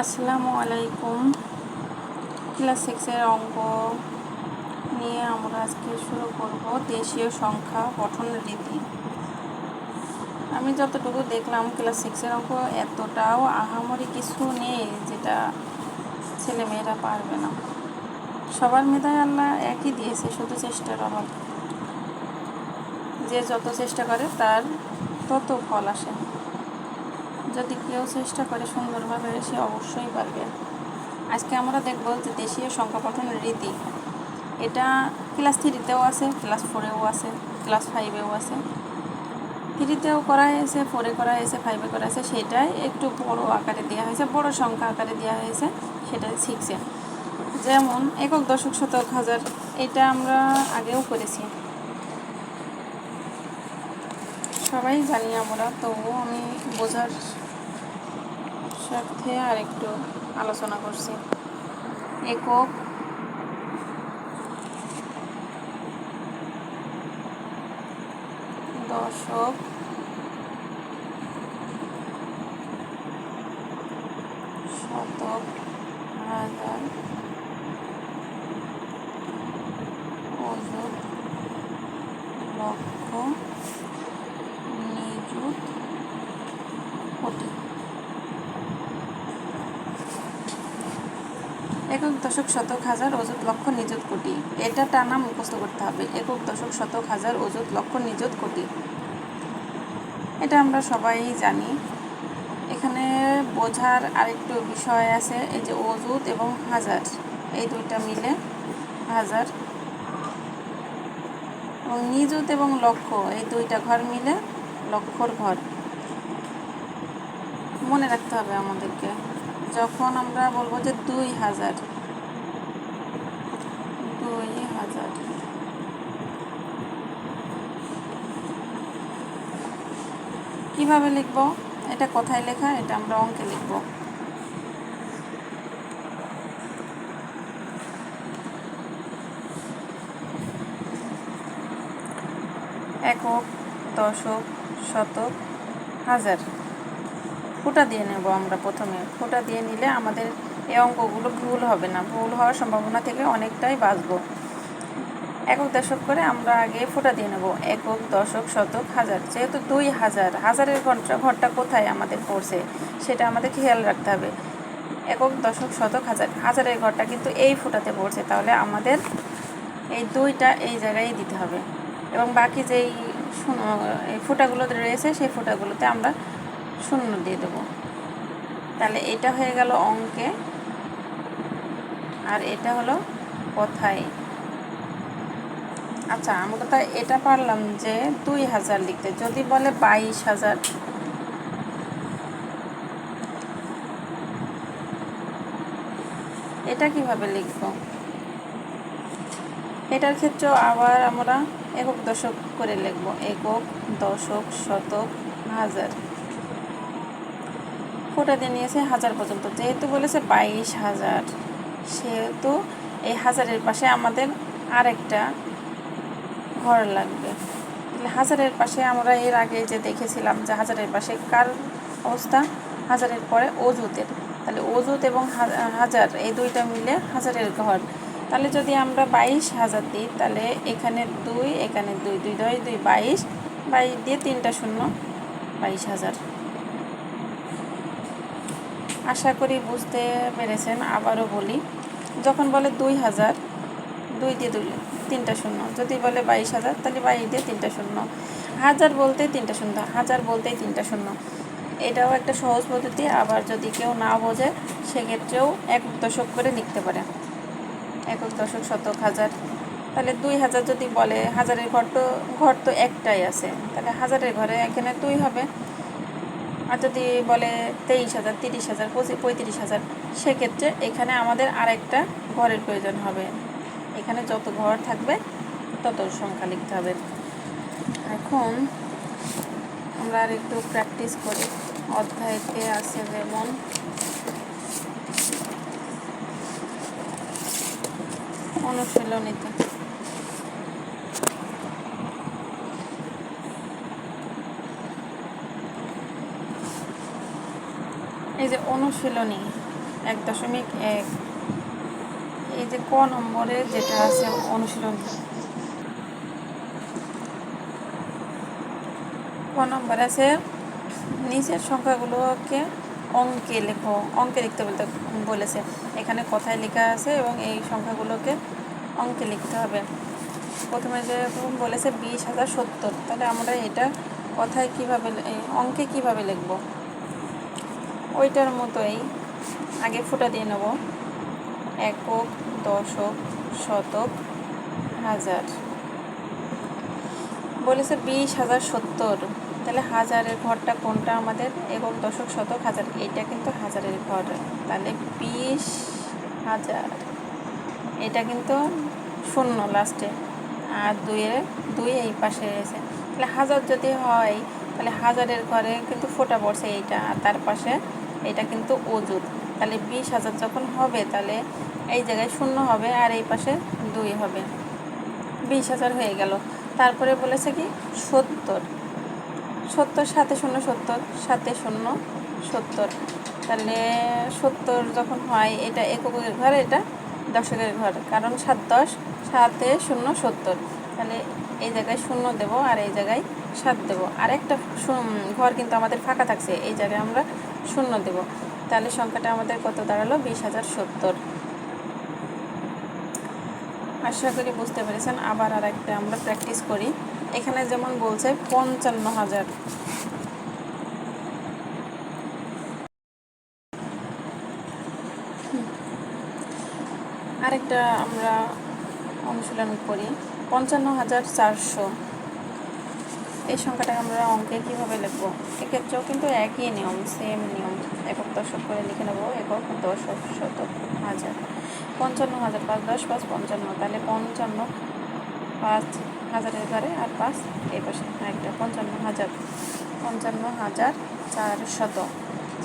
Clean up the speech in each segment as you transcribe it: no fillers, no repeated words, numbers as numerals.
আসসালামু আলাইকুম। ক্লাস 6-এর অঙ্ক নিয়ে আমরা আজকে শুরু করব দেশীয় সংখ্যা গঠন রীতি। আমি যতটুকু দেখলাম ক্লাস 6-এর অঙ্ক এতটাও আহামরি কিছু নেই যেটা ছেলেমেয়েরা পারবে না। সবার মেধায় আল্লাহ একই দিয়েছে, শুধু চেষ্টার অভাব। যে যত চেষ্টা করে তার তত ফল আসে। যদি কেউ চেষ্টা করে সুন্দরভাবে সে অবশ্যই পারবে। আজকে আমরা দেখব যে দেশীয় সংখ্যা গঠনের রীতি। এটা ক্লাস 3-তেও আছে, ক্লাস 4-এও আছে, ক্লাস 5-এও আছে। 3-তেও করা হয়েছে, 4-এ করা হয়েছে, 5-এ করা হয়েছে। সেটাই একটু বড় আকারে দেওয়া হয়েছে, বড় সংখ্যা আকারে দেওয়া হয়েছে, সেটা 6-এ। যেমন একক, দশক, শতক, হাজার, এটা আমরা আগেও করেছি, সবাই জানি আমরা। তবুও আমি বোঝার সাথে আর একটু আলোচনা করছি। একক, দশক, শতক, হাজার, অযুত, লক্ষ, নিযুত, কোটি। একক, দশক, শতক, হাজার, অযুত, লক্ষ, নিযুত, কোটি। এটা টানা মুখস্থ করতে হবে। একক, দশক, শতক, হাজার, অযুত, লক্ষ, নিযুত, কোটি। এটা আমরা সবাই জানি। এখানে বোঝার আরেকটু বিষয় আছে। এই যে অযুত এবং হাজার, এই দুইটা মিলে হাজার, এবং নিযুত এবং লক্ষ, এই দুইটা ঘর মিলে লক্ষর ঘর। মনে রাখতে হবে আমাদেরকে। যখন আমরা বলবো যে 2000, 2000, কিভাবে লিখব? এটা কথায় লেখা, এটা আমরা অঙ্কে লিখব। একক, দশক, শতক, হাজার, ফুটা দিয়ে নেব আমরা প্রথমে। ফুটা দিয়ে নিলে আমাদের এই অঙ্কগুলো ভুল হবে না, ভুল হওয়ার সম্ভাবনা থেকে অনেকটাই বাঁচব। একক, দশক করে আমরা আগে ফুটা দিয়ে নেব। একক, দশক, শতক, হাজার। যেহেতু 2000, হাজারের ঘরটা কোথায় আমাদের পড়ছে সেটা আমাদের খেয়াল রাখতে হবে। একক, দশক, শতক, হাজার, হাজারের ঘরটা কিন্তু এই ফুটাতে পড়ছে, তাহলে আমাদের এই দুইটা এই জায়গায় দিতে হবে, এবং বাকি যেই ফুটাগুলো রয়েছে সেই ফুটাগুলোতে আমরা শূন্য দিয়ে দেবো। তাহলে এটা হয়ে গেল অঙ্কে, আর এটা হলো কথায়। আচ্ছা, আমরা তো এটা পারলাম যে 2000 লিখতে। যদি বলে 22,000, এটা কিভাবে লিখব? এটার ক্ষেত্রেও আবার আমরা একক, দশক করে লিখব। একক, দশক, শতক, হাজার, ফোটা দিয়ে নিয়েছে হাজার পর্যন্ত। যেহেতু বলেছে 22,000, সেহেতু এই হাজারের পাশে আমাদের আরেকটা ঘর লাগবে। হাজারের পাশে আমরা এর আগে যে দেখেছিলাম যে হাজারের পাশে কার অবস্থা, হাজারের পরে অযুতের। তাহলে অযুত এবং হাজার, এই দুইটা মিলে হাজারের ঘর। তাহলে যদি আমরা 22,000 দিই, তাহলে এখানে 2, এখানে 2, 2 10 2 22, 22 দিয়ে 3টা শূন্য, 22,000। আশা করি বুঝতে পেরেছেন। আবারও বলি, যখন বলে 2000, 2 দিয়ে 3টা শূন্য। যদি বলে 22,000, তাহলে 22 দিয়ে 3টা শূন্য। হাজার বলতেই 3টা শূন্য, হাজার বলতেই 3টা শূন্য। এটাও একটা সহজ পদ্ধতি। আবার যদি কেউ না বোঝে, সেক্ষেত্রেও একক, দশক করে লিখতে পারে। একক, দশক, শতক, হাজার। তাহলে 2000 যদি বলে, হাজারের ঘর তো একটাই আছে, তাহলে হাজারের ঘরে এখানে 2 হবে। আর যদি বলে 23,000, 30,000, 35,000, সেক্ষেত্রে এখানে আমাদের আরেকটা ঘরের প্রয়োজন হবে। এখানে যত ঘর থাকবে তত সংখ্যা লিখতে হবে। এখন আমরা আর একটু প্র্যাকটিস করি। অধ্যায়তে আছে যেমন অনুশীলনীতে। এই যে অনুশীলনী, 1.1 এই যে ক নম্বরে যেটা আছে অনুশীলন, ক নম্বর আছে নিচের সংখ্যাগুলোকে অঙ্কে লেখো, অঙ্কে লিখতে বলেছে। এখানে কথায় লেখা আছে এবং এই সংখ্যাগুলোকে অঙ্কে লিখতে হবে। প্রথমে যেরকম বলেছে 20,070, তাহলে আমরা এটা কথায় কীভাবে অঙ্কে কীভাবে লিখব, ওইটার মতোই আগে ফুটা দিয়ে নেব। একক, দশক, শতক, হাজার। বলেছে 20,070, তাহলে হাজারের ঘরটা কোনটা আমাদের? একক, দশক, শতক, হাজার। এইটা কিন্তু হাজারের ঘর, তাহলে 20,000। এটা কিন্তু শূন্য লাস্টে, আর দুই এই পাশে রয়েছে। তাহলে হাজার যদি হয় তাহলে হাজারের ঘরে কিন্তু ফোঁটা পড়ছে এইটা, আর তার পাশে এটা কিন্তু অযুত। তাহলে 20,000 যখন হবে তাহলে এই জায়গায় শূন্য হবে আর এই পাশে 2 হবে, 20,000 হয়ে গেল। তারপরে বলেছে কি 70, 70 সাথে শূন্য 70, সাথে শূন্য 70। তাহলে 70 যখন হয় এটা এককের ঘর, এটা দশকের ঘর, কারণ 7 10, সাথে শূন্য 70। তাহলে এই জায়গায় শূন্য দেব আর এই জায়গায় 7 দেব, আর একটা ঘর কিন্তু আমাদের ফাঁকা থাকছে, এই জায়গায় আমরা শূন্য দেব। তাহলে সংখ্যাটা আমাদের কত দাঁড়ালো? 20,070। আশা করি বুঝতে পেরেছেন। আবার আর একটা আমরা প্র্যাকটিস করি। এখানে যেমন বলছে 55,000, আরেকটা আমরা অনুশীলন করি 55,400। এই সংখ্যাটাকে আমরা অঙ্কে কীভাবে লিখব? এক্ষেত্রেও কিন্তু একই নিয়ম, সেম নিয়ম। একক, দশক করে লিখে নেব। একক, দশক, শতক, হাজার। 55,000, 5 10 5 55, তাহলে 55, 5 হাজারের ঘরে আর 5 এই পাশে একটা 55,000, 55,400,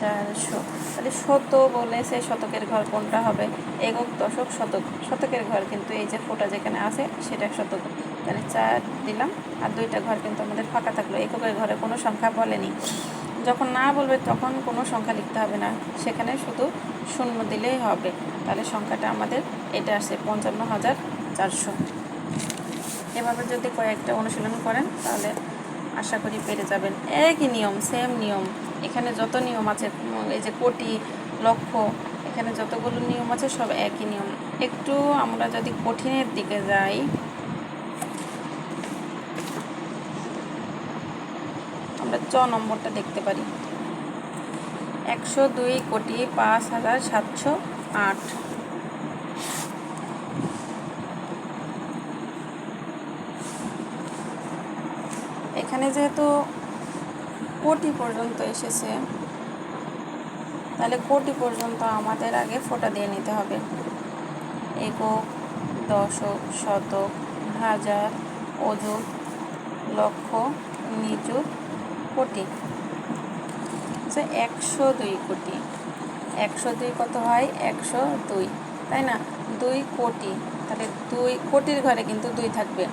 400। তাহলে শত বলেছে, শতকের ঘর কোনটা হবে? একক, দশক, শতক। শতকের ঘর কিন্তু এই যে ফোঁটা যেখানে আছে সেটা শতক, তাহলে 4 দিলাম, আর 2টা ঘর কিন্তু আমাদের ফাঁকা থাকলো। এককের ঘরে কোনো সংখ্যা বলেনি, যখন না বলবে তখন কোনো সংখ্যা লিখতে হবে না, সেখানে শুধু শূন্য দিলেই হবে। তাহলে সংখ্যাটা আমাদের এটা আসে 55,400। এভাবে যদি কয়েকটা অনুশীলন করেন তাহলে আশা করি পেরে যাবেন। একই নিয়ম, সেম নিয়ম। এখানে যত নিয়ম আছে, এই যে কোটি, লক্ষ, এখানে যতগুলো নিয়ম আছে সব একই নিয়ম। একটু আমরা যদি কঠিনের দিকে যাই, আমরা 6 নম্বরটা দেখতে পারি। 102,05,708। এখানে যেহেতু কোটি পর্যন্ত এসেছে, তাহলে কোটি পর্যন্ত আমাদের আগে ফোঁটা দিয়ে নিতে হবে। একক, দশক, শতক, হাজার, অযুত, লক্ষ, নিযুত, কোটি। 102 কোটি। 102 কত হয়? 102, তাই না? 2 কোটি, তাহলে 2 কোটির ঘরে কিন্তু 2 থাকবে।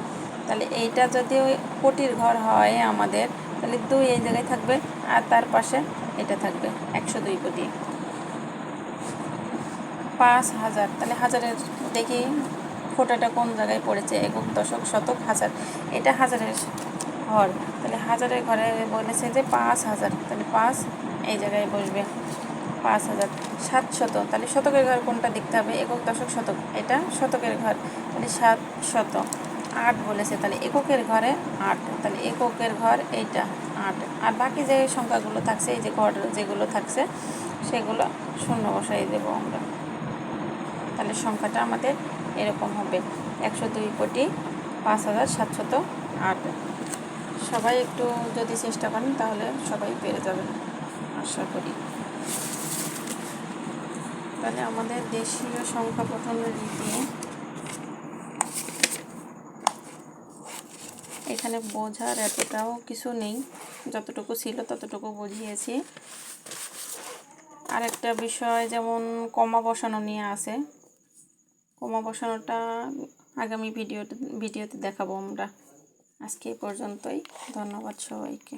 তাহলে এইটা যদি ওই কোটির ঘর হয় আমাদের, তাহলে 2 এই জায়গায় থাকবে আর তার পাশে এটা থাকবে 102 কোটি। 5,000, তাহলে হাজারের দেখি ফোঁটাটা কোন জায়গায় পড়েছে? একক, দশক, শতক, হাজার। এটা হাজারের ঘর, তাহলে হাজারের ঘরে বলেছে যে 5,000, তাহলে 5 এই জায়গায় বসবে 5,000। 700, তাহলে শতকের ঘর কোনটা দেখতে হবে? একক, দশক, শতক, এটা শতকের ঘর, তাহলে 700। 8 বলেছে, তাহলে এককের ঘরে 8, তাহলে এককের ঘর এইটা 8, আর বাকি যে সংখ্যাগুলো থাকছে, এই যে ঘর যেগুলো থাকছে সেগুলো শূন্য বসাই দেবো আমরা। তাহলে সংখ্যাটা আমাদের এরকম হবে 102,05,708। সবাই একটু যদি চেষ্টা করেন তাহলে সবাই পেরে যাবেন আশা করি। তাহলে আমাদের দেশীয় সংখ্যা পঠনের রীতি এখানে বোঝার এতটাও কিছু নেই, যতটুকু ছিল ততটুকু বুঝিয়েছি। আরেকটা বিষয় যেমন কমা বসানো নিয়ে আছে, কমা বসানোটা আগামী ভিডিওতে দেখাবো আমরা। আজকে এই পর্যন্তই, ধন্যবাদ সবাইকে।